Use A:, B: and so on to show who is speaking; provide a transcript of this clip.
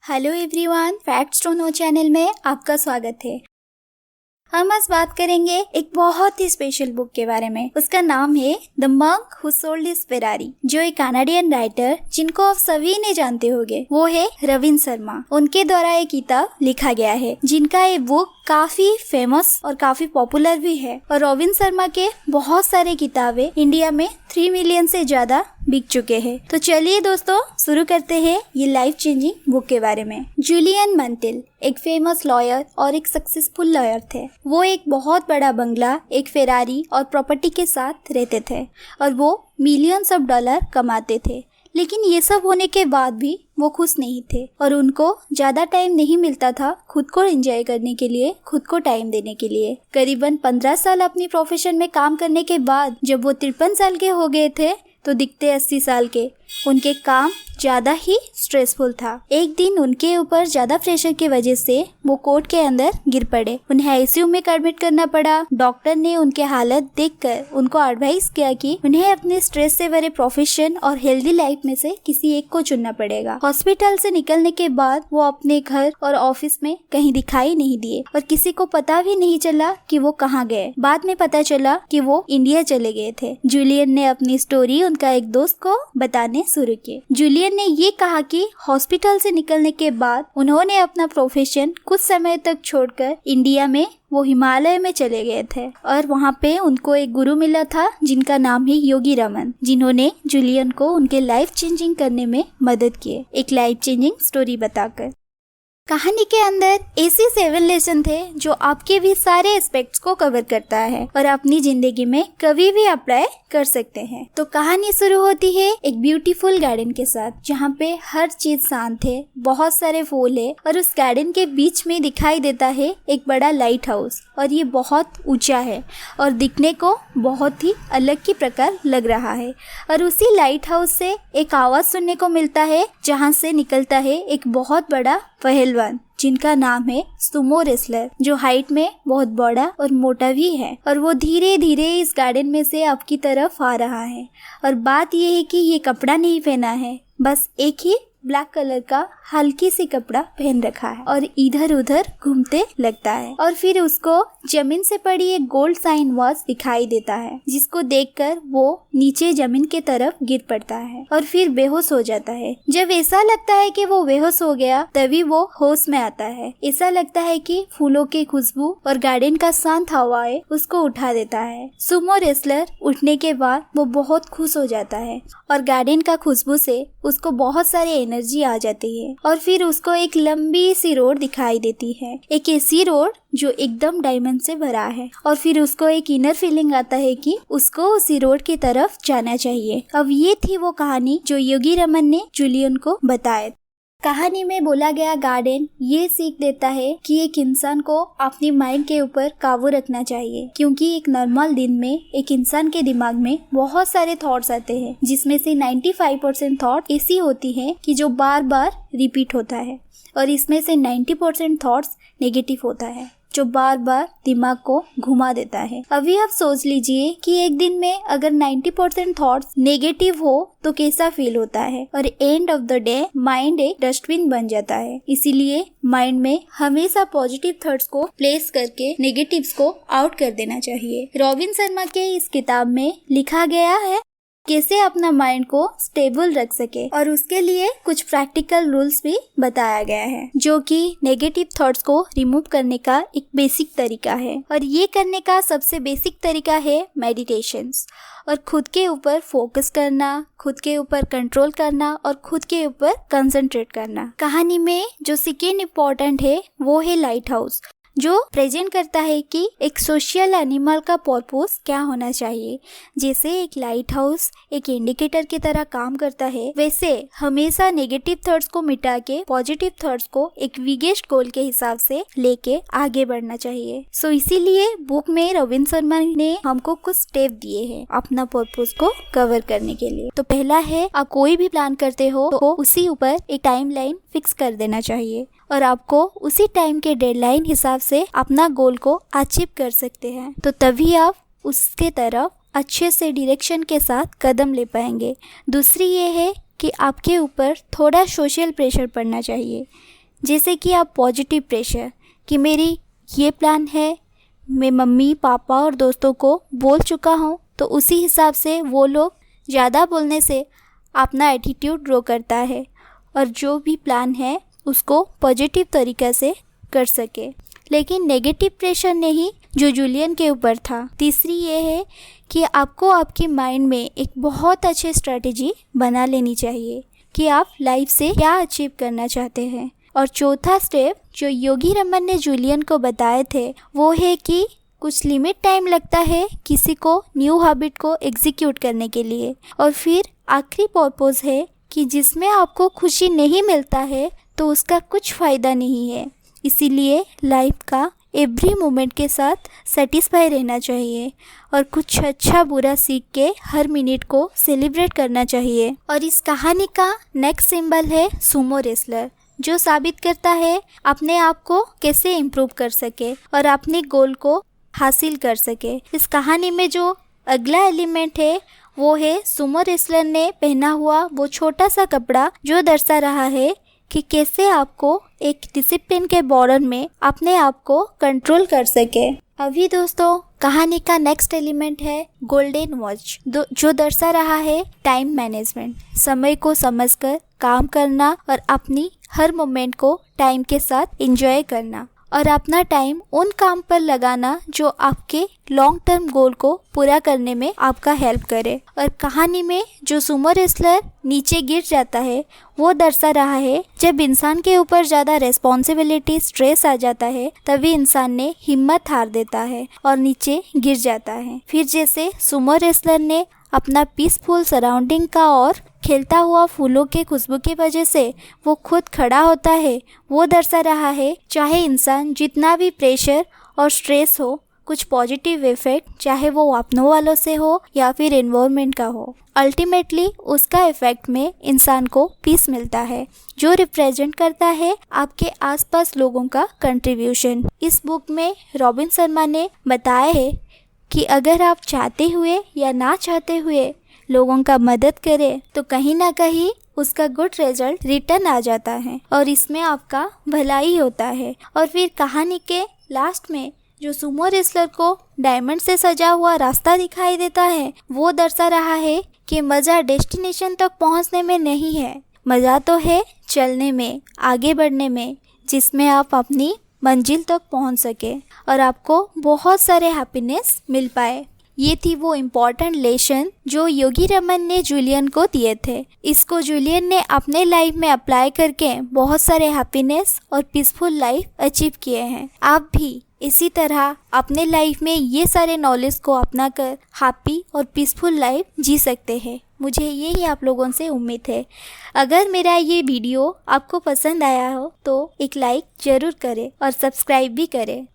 A: Hello everyone, facts to know channel में आपका स्वागत है। हम आज बात करेंगे एक बहुत ही स्पेशल बुक के बारे में। उसका नाम है the monk who sold his Ferrari, जो एक कनाडियन राइटर जिनको आप सभी ने जानते होंगे वो है रविंद्र शर्मा। उनके द्वारा एक किताब लिखा गया है जिनका ये बुक काफी फेमस और काफी पॉपुलर भी है। और रविंद्र शर्मा के बहुत सारे किताबें इंडिया में 3 मिलियन से ज्यादा बिक चुके हैं। तो चलिए दोस्तों, शुरू करते हैं ये लाइफ चेंजिंग बुक के बारे में। जूलियन मंटिल एक फेमस लॉयर और एक सक्सेसफुल लॉयर थे। वो एक बहुत बड़ा बंगला, एक फेरारी और प्रॉपर्टी के साथ रहते थे और वो मिलियंस ऑफ डॉलर कमाते थे। लेकिन ये सब होने के बाद भी वो खुश नहीं थे और उनको ज्यादा टाइम नहीं मिलता था खुद को एंजॉय करने के लिए, खुद को टाइम देने के लिए। करीबन 15 साल अपनी प्रोफेशन में काम करने के बाद जब वो 53 साल के हो गए थे तो दिखते 80 साल के। उनके काम ज्यादा ही स्ट्रेसफुल था। एक दिन उनके ऊपर ज्यादा प्रेशर की वजह से वो कोर्ट के अंदर गिर पड़े। उन्हें आईसीयू में एडमिट करना पड़ा। डॉक्टर ने उनके हालत देखकर उनको एडवाइस किया कि उन्हें अपने स्ट्रेस से भरे प्रोफेशन और हेल्दी लाइफ में से किसी एक को चुनना पड़ेगा। हॉस्पिटल से निकलने के बाद वो अपने घर और ऑफिस में कहीं दिखाई नहीं दिए और किसी को पता भी नहीं चला कि वो कहाँ गए। बाद में पता चला कि वो इंडिया चले गए थे। जूलियन ने अपनी स्टोरी उनका एक दोस्त को बताने शुरू किए। जूलियन ने ये कहा कि हॉस्पिटल से निकलने के बाद उन्होंने अपना प्रोफेशन कुछ समय तक छोड़कर इंडिया में वो हिमालय में चले गए थे और वहाँ पे उनको एक गुरु मिला था जिनका नाम है योगी रमन, जिन्होंने जूलियन को उनके लाइफ चेंजिंग करने में मदद की, एक लाइफ चेंजिंग स्टोरी बताकर। कहानी के अंदर ऐसे 7 लेसन थे जो आपके भी सारे एस्पेक्ट्स को कवर करता है और अपनी जिंदगी में कभी भी अप्लाई कर सकते हैं। तो कहानी शुरू होती है एक ब्यूटीफुल गार्डन के साथ जहाँ पे हर चीज शांत है, बहुत सारे फूल है और उस गार्डन के बीच में दिखाई देता है एक बड़ा लाइट हाउस और ये बहुत ऊंचा है और दिखने को बहुत ही अलग की प्रकार लग रहा है। और उसी लाइट हाउस से एक आवाज सुनने को मिलता है जहाँ से निकलता है एक बहुत बड़ा पहलवान जिनका नाम है सुमो रेसलर, जो हाइट में बहुत बड़ा और मोटा भी है और वो धीरे धीरे इस गार्डन में से आपकी तरफ आ रहा है। और बात ये है कि ये कपड़ा नहीं पहना है, बस एक ही ब्लैक कलर का हल्की सी कपड़ा पहन रखा है और इधर उधर घूमते लगता है। और फिर उसको जमीन से पड़ी एक गोल्ड साइन वॉच दिखाई देता है जिसको देखकर वो नीचे जमीन के तरफ गिर पड़ता है और फिर बेहोश हो जाता है। जब ऐसा लगता है कि वो बेहोश हो गया तभी वो होश में आता है। ऐसा लगता है कि फूलों की खुशबू और गार्डन का शांत हवाएं उसको उठा देता है। सुमो रेसलर उठने के बाद वो बहुत खुश हो जाता है और गार्डन का खुशबू से उसको बहुत सारी एनर्जी आ जाती है। और फिर उसको एक लंबी सी रोड दिखाई देती है, एक ऐसी रोड जो एकदम डायमंड से भरा है। और फिर उसको एक इनर फीलिंग आता है कि उसको उसी रोड की तरफ जाना चाहिए। अब ये थी वो कहानी जो योगी रमन ने जूलियन को बताया। कहानी में बोला गया गार्डन ये सीख देता है कि एक इंसान को अपनी माइंड के ऊपर काबू रखना चाहिए, क्योंकि एक नॉर्मल दिन में एक इंसान के दिमाग में बहुत सारे थॉट्स आते हैं जिसमें से 95% थॉट ऐसी होती है कि जो बार बार रिपीट होता है और इसमें से 90% थॉट्स नेगेटिव होता है जो बार बार दिमाग को घुमा देता है। अभी आप सोच लीजिए कि एक दिन में अगर 90% थॉट्स नेगेटिव हो तो कैसा फील होता है। और end of the day mind एक डस्टबिन बन जाता है। इसीलिए माइंड में हमेशा पॉजिटिव थॉट्स को प्लेस करके नेगेटिव्स को आउट कर देना चाहिए। रविंद्र शर्मा के इस किताब में लिखा गया है कैसे अपना माइंड को स्टेबल रख सके और उसके लिए कुछ प्रैक्टिकल रूल्स भी बताया गया है जो कि नेगेटिव थॉट्स को रिमूव करने का एक बेसिक तरीका है। और ये करने का सबसे बेसिक तरीका है मेडिटेशंस और खुद के ऊपर फोकस करना, खुद के ऊपर कंट्रोल करना और खुद के ऊपर कंसंट्रेट करना। कहानी में जो सेकेंड इम्पोर्टेंट है वो है लाइट हाउस, जो प्रेजेंट करता है कि एक सोशल एनिमल का पर्पस क्या होना चाहिए। जैसे एक लाइट हाउस एक इंडिकेटर की तरह काम करता है, वैसे हमेशा नेगेटिव थॉट्स को मिटा के पॉजिटिव थॉट्स को एक बिगेस्ट गोल के हिसाब से लेके आगे बढ़ना चाहिए। सो इसीलिए बुक में रविंद्र शर्मा ने हमको कुछ स्टेप दिए हैं अपना पर्पस को कवर करने के लिए। तो पहला है, आप कोई भी प्लान करते हो तो उसी ऊपर एक टाइमलाइन फिक्स कर देना चाहिए और आपको उसी टाइम के डेडलाइन हिसाब से अपना गोल को अचीव कर सकते हैं। तो तभी आप उसके तरफ अच्छे से डायरेक्शन के साथ कदम ले पाएंगे। दूसरी ये है कि आपके ऊपर थोड़ा सोशल प्रेशर पड़ना चाहिए, जैसे कि आप पॉजिटिव प्रेशर कि मेरी ये प्लान है, मैं मम्मी पापा और दोस्तों को बोल चुका हूँ, तो उसी हिसाब से वो लोग ज़्यादा बोलने से अपना एटीट्यूड ग्रो करता है और जो भी प्लान है उसको पॉजिटिव तरीक़े से कर सके। लेकिन नेगेटिव प्रेशर नहीं जो जूलियन के ऊपर था। तीसरी ये है कि आपको आपके माइंड में एक बहुत अच्छी स्ट्रेटजी बना लेनी चाहिए कि आप लाइफ से क्या अचीव करना चाहते हैं। और चौथा स्टेप जो योगी रमन ने जूलियन को बताए थे वो है कि कुछ लिमिट टाइम लगता है किसी को न्यू हैबिट को एग्जीक्यूट करने के लिए, और फिर आखिरी पर्पस है कि जिसमें आपको खुशी नहीं मिलता है तो उसका कुछ फ़ायदा नहीं है। इसीलिए लाइफ का एवरी मोमेंट के साथ सेटिस्फाई रहना चाहिए और कुछ अच्छा बुरा सीख के हर मिनट को सेलिब्रेट करना चाहिए। और इस कहानी का नेक्स्ट सिंबल है सुमो रेसलर, जो साबित करता है अपने आप को कैसे इम्प्रूव कर सके और अपने गोल को हासिल कर सके। इस कहानी में जो अगला एलिमेंट है वो है सुमो रेसलर ने पहना हुआ वो छोटा सा कपड़ा, जो दर्शा रहा है कि कैसे आपको एक डिसिप्लिन के बॉर्डर में अपने आप को कंट्रोल कर सके। अभी दोस्तों कहानी का नेक्स्ट एलिमेंट है गोल्डन वॉच, जो दर्शा रहा है टाइम मैनेजमेंट, समय को समझकर काम करना और अपनी हर मोमेंट को टाइम के साथ एंजॉय करना और अपना टाइम उन काम पर लगाना जो आपके लॉन्ग टर्म गोल को पूरा करने में आपका हेल्प करे। और कहानी में जो सुमो रेसलर नीचे गिर जाता है वो दर्शा रहा है जब इंसान के ऊपर ज़्यादा रेस्पॉन्सिबिलिटी स्ट्रेस आ जाता है तभी इंसान ने हिम्मत हार देता है और नीचे गिर जाता है। फिर जैसे सुमो रेसलर ने अपना पीसफुल सराउंडिंग का और खिलता हुआ फूलों के खुशबू की वजह से वो खुद खड़ा होता है, वो दर्शा रहा है चाहे इंसान जितना भी प्रेशर और स्ट्रेस हो, कुछ पॉजिटिव इफेक्ट चाहे वो अपनों वालों से हो या फिर एनवायरनमेंट का हो, अल्टीमेटली उसका इफेक्ट में इंसान को पीस मिलता है, जो रिप्रेजेंट करता है आपके आसपास लोगों का कंट्रीब्यूशन। इस बुक में रॉबिन शर्मा ने बताया है कि अगर आप चाहते हुए या ना चाहते हुए लोगों का मदद करें तो कहीं ना कहीं उसका गुड रिजल्ट रिटर्न आ जाता है और इसमें आपका भलाई होता है। और फिर कहानी के लास्ट में जो सुमो रेसलर को डायमंड से सजा हुआ रास्ता दिखाई देता है वो दर्शा रहा है कि मज़ा डेस्टिनेशन तक पहुंचने में नहीं है, मज़ा तो है चलने में, आगे बढ़ने में, जिसमें आप अपनी मंजिल तक पहुंच सके और आपको बहुत सारे हैप्पीनेस मिल पाए। ये थी वो इम्पॉर्टेंट लेसन जो योगी रमन ने जूलियन को दिए थे। इसको जूलियन ने अपने लाइफ में अप्लाई करके बहुत सारे हैप्पीनेस और पीसफुल लाइफ अचीव किए हैं। आप भी इसी तरह अपने लाइफ में ये सारे नॉलेज को अपना कर हैप्पी और पीसफुल लाइफ जी सकते हैं। मुझे यही आप लोगों से उम्मीद है। अगर मेरा ये वीडियो आपको पसंद आया हो तो एक लाइक ज़रूर करें और सब्सक्राइब भी करें।